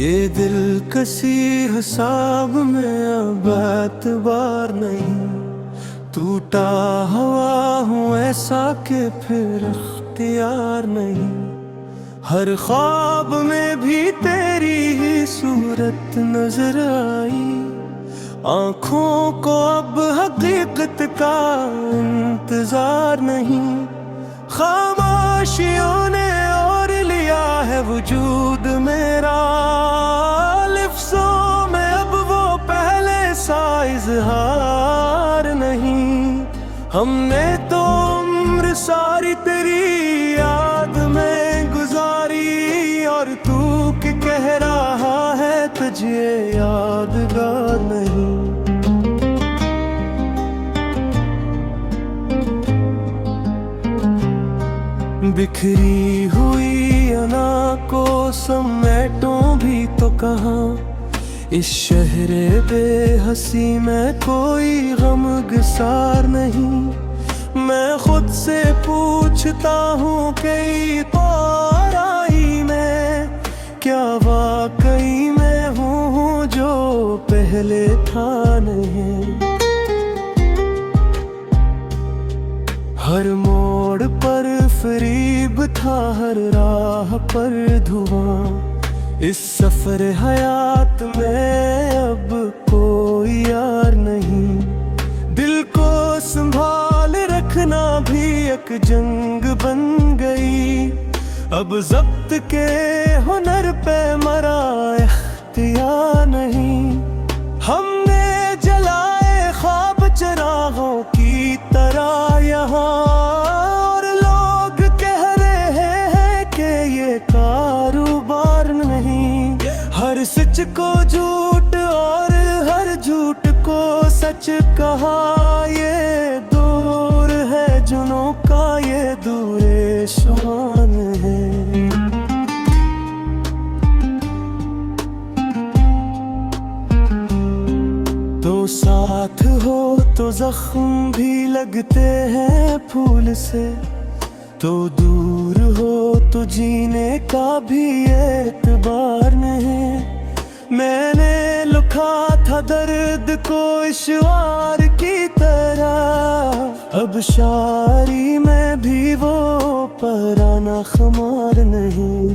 ये दिल कसी हिसाब में अब एतबार नहीं, टूटा हुआ हूँ ऐसा कि फिर इख्तियार नहीं। हर ख्वाब में भी तेरी ही सूरत नजर आई, आँखों को अब हकीकत का इंतजार नहीं। खामोशियों ने और लिया है वजूद मेरा, लिफ्ज़ों में अब वो पहले सा इज़हार नहीं। हमने तो उम्र सारी तेरी याद में गुजारी, और तू क्या कह रहा है तुझे यादगार नहीं। बिखरी हुई अना को समेटूं भी तो कहाँ, इस शहरे बेहसी में कोई गम गुसार नहीं। मैं खुद से पूछता हूँ कई तौराई में, क्या वाकई मैं हूँ जो पहले था नहीं। हर मोड़ पर फरीब था, हर राह पर धुआं, इस सफर हयात में अब कोई यार नहीं। दिल को संभाल रखना भी एक जंग बन गई, अब जब्त के हुनर पे मरा इख्तियार नहीं। हमने जलाए ख्वाब चिरागों की तरह यहाँ, और लोग कह रहे हैं कि ये कारोबार नहीं। हर सच को झूठ और हर झूठ को सच कहा, ये दूर है जुनों का, ये दूरे शुमान है। तो साथ हो तो जख्म भी लगते हैं फूल से, तो दूर हो तो जीने का भी एतबार नहीं। मैंने लिखा था दर्द को इश्वार की तरह, अब शायरी में भी वो पराना खुमार नहीं।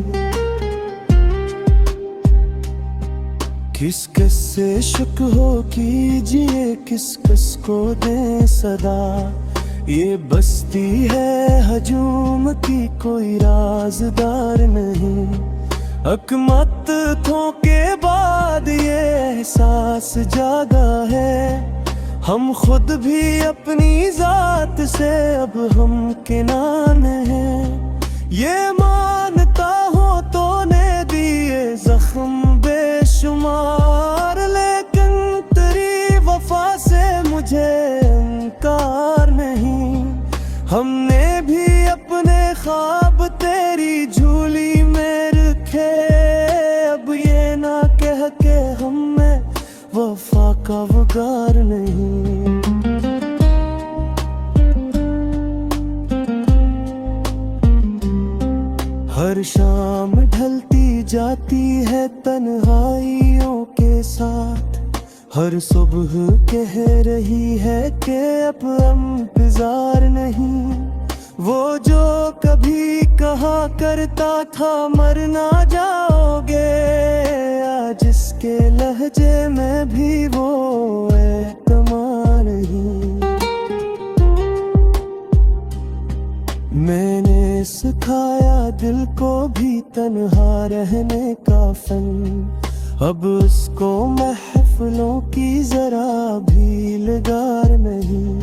किस किस से शुक हो कीजिए, किस किस को दे सदा, ये बस्ती है हजूम की कोई राजदार नहीं। अकमतों के बाद ये एहसास जागा है, हम खुद भी अपनी जात से अब हम किनान हैं। ये मानता हूँ तो ने दिए जख्म बेशुमार, लेकिन तेरी वफा से मुझे इनकार नहीं। हमने भी अपने ख्वाब तेरी झूली में रखे, अब ये ना कह के हम में वफा का वगार नहीं। हर शाम ढलती जाती है तन्हाइयों के साथ, हर सुबह कह रही है कि अब इंतजार नहीं। वो जो कभी कहा करता था मर ना जाओगे, आज इसके लहजे में भी वो एतमाद नहीं। मैंने सिखाया दिल को भी तन्हा रहने का फन, अब उसको महफिलों की जरा भी लगार नहीं।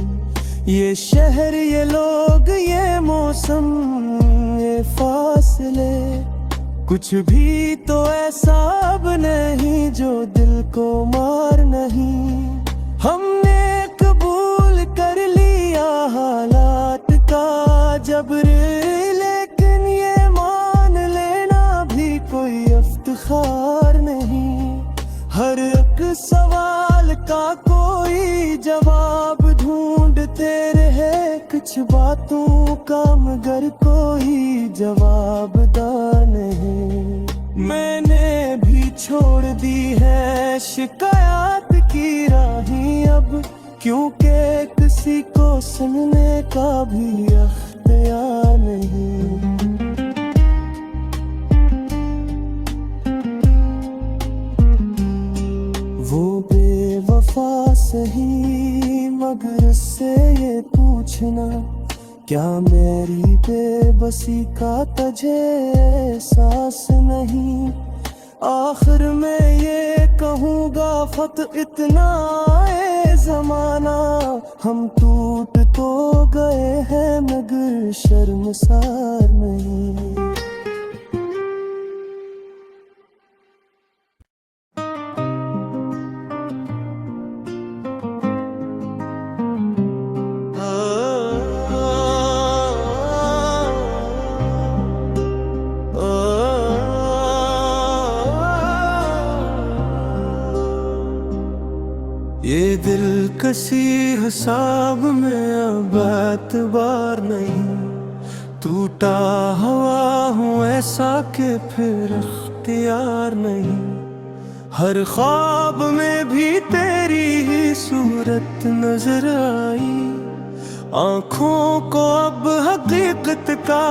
ये शहर, ये लोग, ये मौसम, ये फासले, कुछ भी तो ऐसा अब नहीं जो दिल को मार नहीं। हमने कबूल कर लिया हालात का जबर, लेकिन ये मान लेना भी कोई इफ्तिखार नहीं। हर एक सवाल का कोई जवाब ढूंढते रहे, कुछ बातों का मगर कोई जवाबदार नहीं। मैंने भी छोड़ दी है शिकायत की राही अब, क्योंकि किसी को सुनने का भी अख्तियार नहीं। वो बेवफा सही मगर उससे ये पूछना, क्या मेरी बेबसी का तुझे एहसास नहीं। आखिर में ये कहूँगा फक्त इतना है ज़माना, हम टूट तो गए हैं मगर शर्मसार नहीं। ये दिल किसी हिसाब में अब एतबार नहीं, टूटा हुआ हूँ ऐसा कि फिर इख्तियार नहीं। हर ख्वाब में भी तेरी ही सूरत नजर आई, आँखों को अब हकीकत का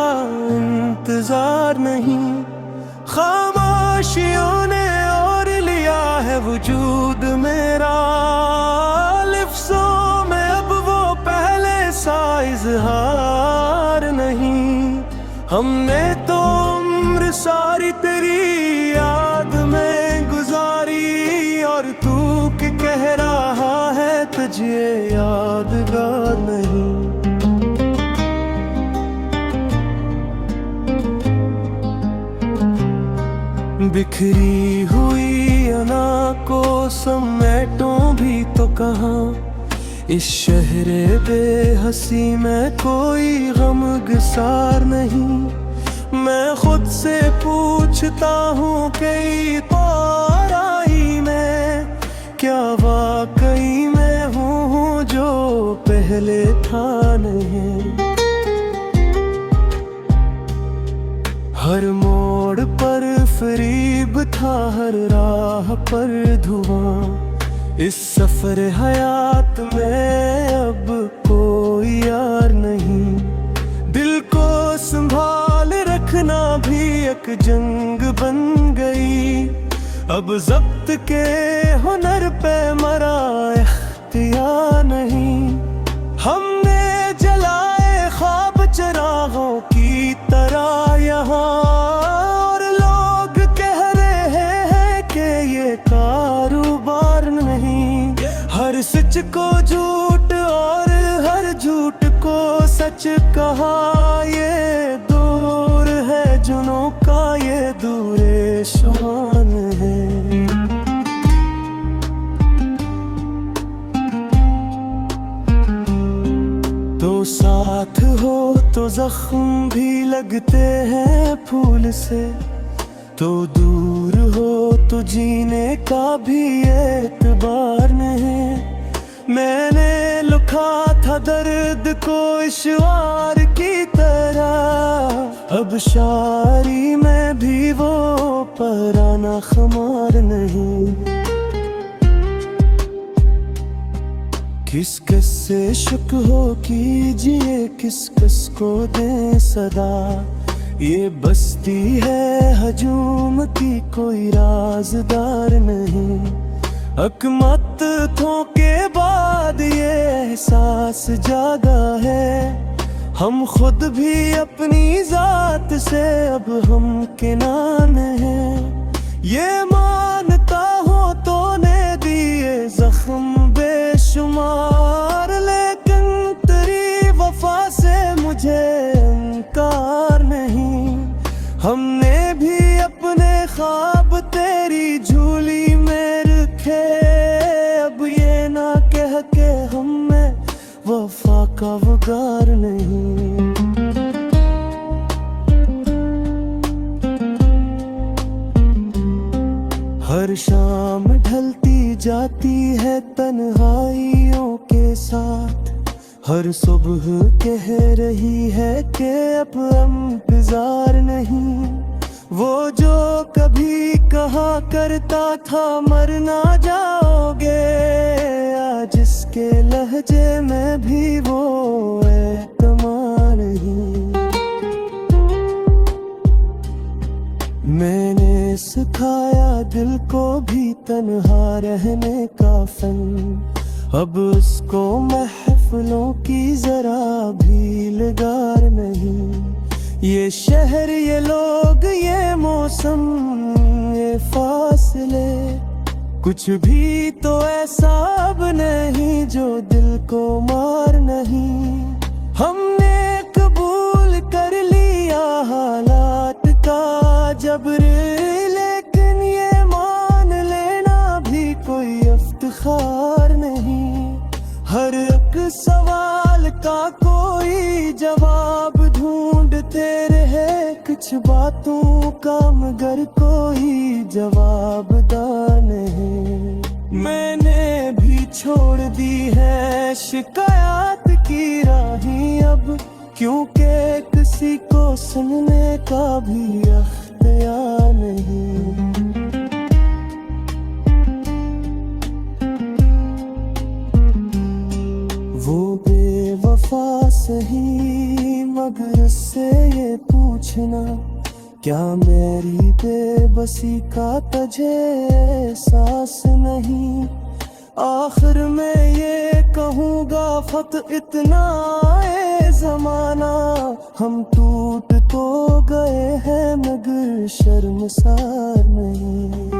इंतजार नहीं। खामोशियों ने और लिया है वजूद मेरा, लिफ्ज़ों में अब वो पहले सा इज़हार नहीं। हमने तो उम्र सारी तेरी याद में गुजारी, और तू क्या कह रहा है तुझे यादगार नहीं। बिखरी हुई अना को समेटो भी तो कहाँ, इस शहरे बेहसी में कोई गम गुसार नहीं। मैं खुद से पूछता हूँ कई तौराई में, क्या वाकई मैं हूँ जो पहले था नहीं। हर मोड़ पर फरीब था, हर राह पर धुआं, इस सफर हयात में अब कोई यार नहीं। दिल को संभाल रखना भी एक जंग बन गई, अब ज़ब्त के हुनर पे मरा इख्तियार नहीं। हमने जलाए ख्वाब चिरागों की तरह यहाँ, और लोग कह रहे हैं कि ये कारोबार नहीं। हर सच को झूठ और हर झूठ को सच कहा, ये दूर है जुनों का ये दूरे शान है। तो साथ हो तो जख्म भी लगते हैं फूल से, तो दूर हो तो जीने का भी एतबार नहीं। मैंने लुका था दर्द को इश्वार की तरह, अब शायरी में भी वो पराना खुमार नहीं। किस किस से शुक हो कीजिए, किस किस को दे सदा, ये बस्ती है हजूम की कोई राजदार नहीं। हकमतों के बाद ये एहसास जागा है, हम खुद भी अपनी जात से अब हम किनान हैं। ये मानता हो तो ने दिए जख्म बेशुमार, लेकिन तेरी वफा से मुझे इनकार नहीं। हमने भी अपने ख्वाब तेरी झूली में रखे, अब ये ना कह के हमें वफा का वकार नहीं। हर शाम ढलती जाती है तन्हाइयों के साथ, हर सुबह कह रही है कि अब इंतजार नहीं। वो जो कभी कहा करता था मर ना जाओगे, आज इसके लहजे में भी वो एतमाद नहीं। मैंने सिखाया दिल को भी तन्हा रहने का फन, अब उसको महफिलों की जरा भी लगार नहीं। ये शहर, ये लोग, ये मौसम, ये फासले, कुछ भी तो ऐसा अब नहीं जो दिल को मार नहीं। हमने कबूल कर लिया हालात का जबर, लेकिन ये मान लेना भी कोई इफ्तिखार नहीं। हर एक सवाल का कोई जवाब ढूंढते रहे, कुछ बातों का मगर कोई जवाबदार नहीं। मैंने भी छोड़ दी है शिकायत की राही अब, क्योंकि किसी को सुनने का भी अख्तियार नहीं। वो बेवफा सही मगर उससे ये पूछना, क्या मेरी बेबसी का तुझे एहसास नहीं। आखिर में ये कहूँगा फक्त इतना है ज़माना, हम टूट तो गए हैं मगर शर्मसार नहीं।